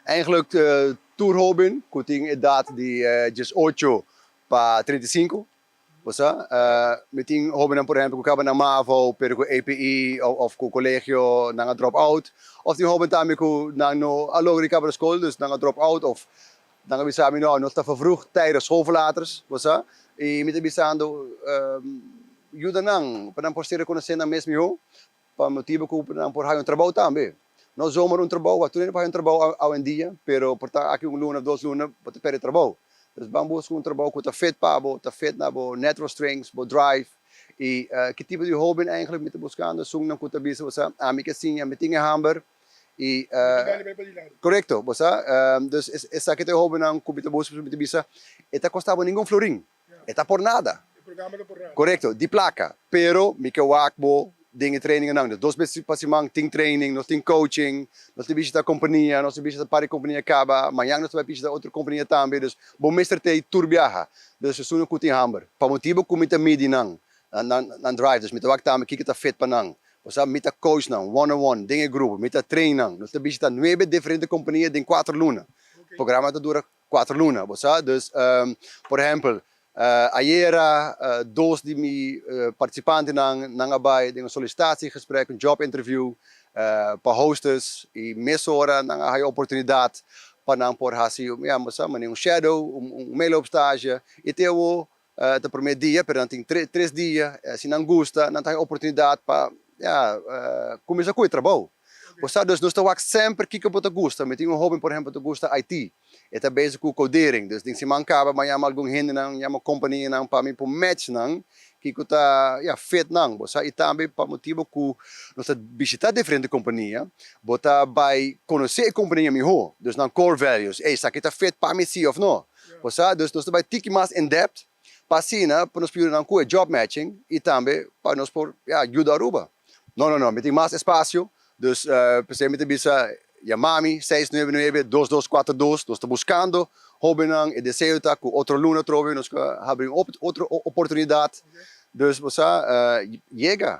Eigenlijk tour Robin, kuting edad de 18 pa 35. Bosa, meting Robin por exemplo, que acaba na MAVO, pero com API of com colégio na drop out, of die Robin também com na no alogri acaba de school, dus na drop out of dan we samen nou nog te vervroegd tijdens schoolverlaters, bosa. E met bisando ajuda não, para não poder conhecer na mesmo para motivo que não por raio trabalho também. Não zomaar trabalho, tu nem para trabalho ao em dia, pero por tá aqui luna, 2 luna, para ter trabalho. Dus bamboos trabalho que tá fit pabo, tá fit na bo natural strengths, bo drive. E que tipo de hobby eigenlijk met buscando, sung não kuta bisa, bosa, amiga sinha, metinha hamburger. E correcto, bosa. Dus essa que te hobby não kubita bus bisa, eta costava nenhum florim. Eta por nada. Correcto, di placa. Pero mi que wakbo dingen trainingen nang. Dus best pasimang ting training, nos ting coaching, nos te visita companhia, nos te visita pari companhia acaba, amanhã nos vai visita outra companhia também. Dus bom mestre te turbiaha. Dus se suno kuting hamber. Pa motivo kumita midi nang nan drive. Dus mit wak tame kikita fit panang. Bosa mita coach nang, one-on-one, dingen grupo, mita train nang. Nos te visita 9 diferentes companhias em 4 luna. O programa dura 4 luna, bosa. Dus por exemplo, ayer dos de mi participanten nang abay de sollicitatiegesprek, een job interview, para hostess e mesora nang hay oportunidade para nang por hasi, ja, moça, um shadow, meilopstage, e teu te primeiro dia, perante 3 dias, se não gosta, não tem oportunidade para começar com o trabalho. Bosa, dus nós estamos sempre que você gosta. Met um hobby, por exemplo, você gosta IT. Está bezig com codering. Dus tem se mancava, mas já algum hinder não, já uma companhia não para mim por match não, que está fit não. Bosa, e também para motivo que nós visitar diferente companhia, bota vai conhecer a companhia melhor. Dus não core values. Ei, isso aqui está fit para mim sim ou não? Bosa, dus nós vai ter que mais in depth, para assim, para nós pedir não com job matching e também para nós por ajudar a Aruba. Não, met mais espaço. Dus você me bisa Yamami 699-2242, nós estamos buscando hobby nang e desejo tá com outro luna trove, nós abrir outra oportunidade. Dus você chega.